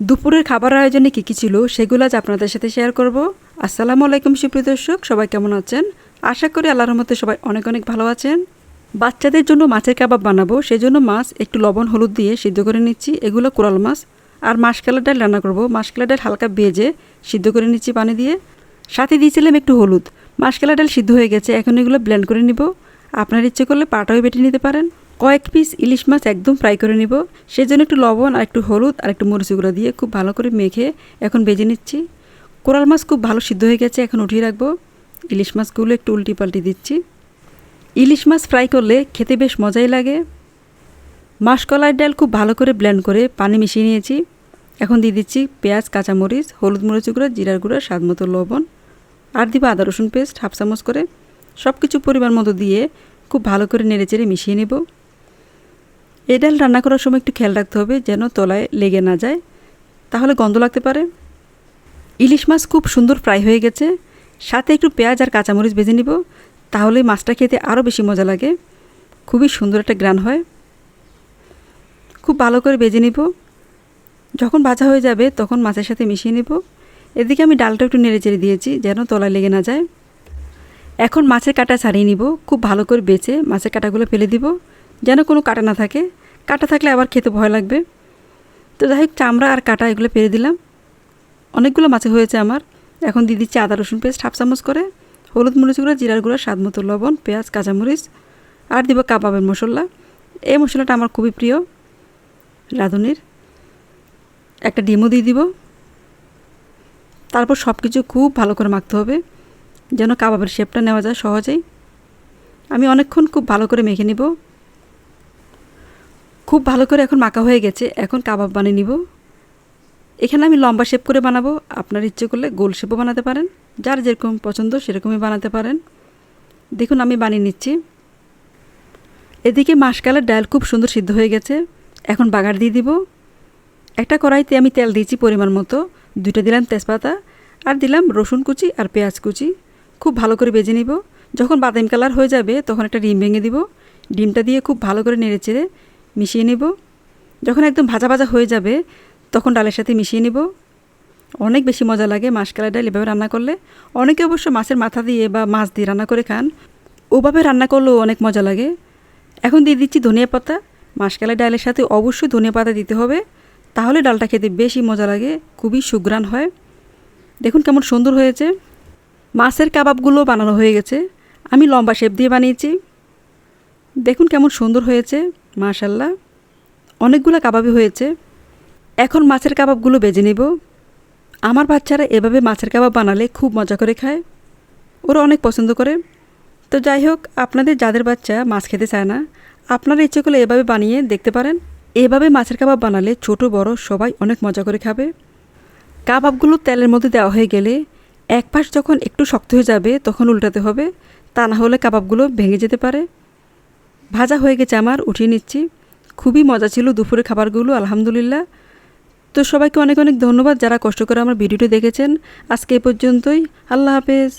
দুপুরের খাবার আয়োজনে কী কী ছিল সেগুলো আজ আপনাদের সাথে শেয়ার করব। আসসালামু আলাইকুম সুপ্রিয় দর্শক, সবাই কেমন আছেন? আশা করি আল্লাহর রহমতে সবাই অনেক অনেক ভালো আছেন। বাচ্চাদের জন্য মাছের কাবাব বানাবো, সেজন্য মাছ একটু লবণ হলুদ দিয়ে সিদ্ধ করে নিচ্ছি। এগুলো কোরাল মাছ। আর মাসকলাই ডাল রান্না করব। মাসকলাই ডাল হালকা ভেজে সিদ্ধ করে নিচ্ছি পানি দিয়ে। সাথে দিয়েছিলাম একটু হলুদ। মাসকলাই ডাল সিদ্ধ হয়ে গেছে, এখন এগুলো ব্লেন্ড করে নিব। আপনার ইচ্ছে করলে পাটাও বেটে নিতে পারেন। কয়েক পিস ইলিশ মাছ একদম ফ্রাই করে নিব। সেজন্য একটু লবণ আর একটু হলুদ আর একটু মরিচ গুঁড়ো দিয়ে খুব ভালো করে মেখে এখন ভেজে নিচ্ছি। কোরাল মাছ খুব ভালো সিদ্ধ হয়ে গেছে, এখন উঠিয়ে রাখবো। ইলিশ মাছগুলো একটু উল্টি পাল্টি দিচ্ছি। ইলিশ মাছ ফ্রাই করলে খেতে বেশ মজাই লাগে। মাসকলাই ডাল খুব ভালো করে ব্লেন্ড করে পানি মিশিয়ে নিয়েছি। এখন দিয়ে দিচ্ছি পেঁয়াজ, কাঁচামরিচ, হলুদ মরিচ গুঁড়ো, জিরার গুঁড়ো, স্বাদ মতো লবণ, আর দিব আদা রসুন পেস্ট হাফ চামচ করে। সব কিছু পরিমাণ মতো দিয়ে খুব ভালো করে নেড়েচেড়ে মিশিয়ে নেব। এই ডাল রান্না করার সময় একটু খেয়াল রাখতে হবে যেন তলায় লেগে না যায়, তাহলে গন্ধ লাগতে পারে। ইলিশ মাছ খুব সুন্দর ফ্রাই হয়ে গেছে। সাথে একটু পেঁয়াজ আর কাঁচামরিচ ভেজে নিব, তাহলে মাছটা খেতে আরও বেশি মজা লাগে। খুবই সুন্দর একটা গ্রান হয়। খুব ভালো করে ভেজে নিব। যখন ভাজা হয়ে যাবে তখন মাছের সাথে মিশিয়ে নেব। এদিকে আমি ডালটা একটু নেড়েচেড়ে দিয়েছি যেন তলায় লেগে না যায়। এখন মাছের কাঁটা ছাড়িয়ে নিব। খুব ভালো করে বেছে মাছের কাঁটাগুলো ফেলে দিব, যেন কোনো কাঁটা না থাকে। কাঁটা থাকলে আবার খেতে ভয় লাগবে। তো যাই হোক, চামড়া আর কাঁটা এগুলো ফেলে দিলাম। অনেকগুলো মাছ হয়েছে আমার। এখন দিয়ে দিচ্ছি আদা রসুন পেস্ট হাফ চামচ করে, হলুদ মরিচ গুঁড়ো, জিরার গুঁড়ো, স্বাদ মতো লবণ, পেঁয়াজ, কাঁচামরিচ, আর দিব কাবাবের মশলা। এই মশলাটা আমার খুবই প্রিয়, রাঁধুনির। একটা ডিমও দিয়ে দিব। তারপর সব কিছু খুব ভালো করে মাখতে হবে যেন কাবাবের শেপটা নেওয়া যায় সহজেই। আমি অনেকক্ষণ খুব ভালো করে মেখে নিব। খুব ভালো করে এখন মাখা হয়ে গেছে। এখন কাবাব বানিয়ে নিব। এখানে আমি লম্বা শেপ করে বানাবো। আপনার ইচ্ছে করলে গোল শেপও বানাতে পারেন। যার যেরকম পছন্দ সেরকমই বানাতে পারেন। দেখুন আমি বানিয়ে নিচ্ছি। এদিকে মাসকলাইয়ের ডাল খুব সুন্দর সিদ্ধ হয়ে গেছে। এখন বাগার দিয়ে দিব। একটা কড়াইতে আমি তেল দিয়েছি পরিমাণ মতো। 2টা দিলাম তেজপাতা, আর দিলাম রসুন কুচি আর পেঁয়াজ কুচি। খুব ভালো করে ভেজে নিব। যখন বাদামি কালার হয়ে যাবে তখন একটা ডিম ভেঙে দিব। ডিমটা দিয়ে খুব ভালো করে নেড়েচেড়ে মিশিয়ে নিব। যখন একদম ভাজা ভাজা হয়ে যাবে তখন ডালের সাথে মিশিয়ে নিব। অনেক বেশি মজা লাগে মাসকলাই ডাল এভাবে রান্না করলে। অনেকে অবশ্য মাছের মাথা দিয়ে বা মাছ দিয়ে রান্না করে খান। ওভাবে রান্না করলেও অনেক মজা লাগে। এখন দিয়ে দিচ্ছি ধনিয়া পাতা। মাসকলাই ডালের সাথে অবশ্যই ধনিয়া পাতা দিতে হবে, তাহলে ডালটা খেতে বেশি মজা লাগে, খুবই সুঘ্রাণ হয়। দেখুন কেমন সুন্দর হয়েছে। মাছের কাবাবগুলো বানানো হয়ে গেছে। আমি লম্বা শেপ দিয়ে বানিয়েছি। দেখুন কেমন সুন্দর হয়েছে, মাশাল্লাহ। অনেকগুলো কাবাবই হয়েছে। এখন মাছের কাবাবগুলো ভেজে নেব। আমার বাচ্চারা এভাবে মাছের কাবাব বানালে খুব মজা করে খায়, ওরা অনেক পছন্দ করে। তো যাই হোক, আপনাদের যাদের বাচ্চা মাছ খেতে চায় না, আপনারা ইচ্ছে করলে এভাবে বানিয়ে দেখতে পারেন। এভাবে মাছের কাবাব বানালে ছোট বড় সবাই অনেক মজা করে খাবে। কাবাবগুলো তেলের মধ্যে দেওয়া হয়ে গেলে এক পাশ যখন একটু শক্ত হয়ে যাবে তখন উল্টাতে হবে, তা না হলে কাবাবগুলো ভেঙে যেতে পারে। ভাজা হয়ে গেছে আমার, উঠিয়ে নিচ্ছি। খুবই মজা ছিল দুপুরের খাবারগুলো, আলহামদুলিল্লাহ। তো সবাইকে অনেক অনেক ধন্যবাদ যারা কষ্ট করে আমার ভিডিওটি দেখেছেন। আজকে এ পর্যন্তই। আল্লাহ হাফেজ।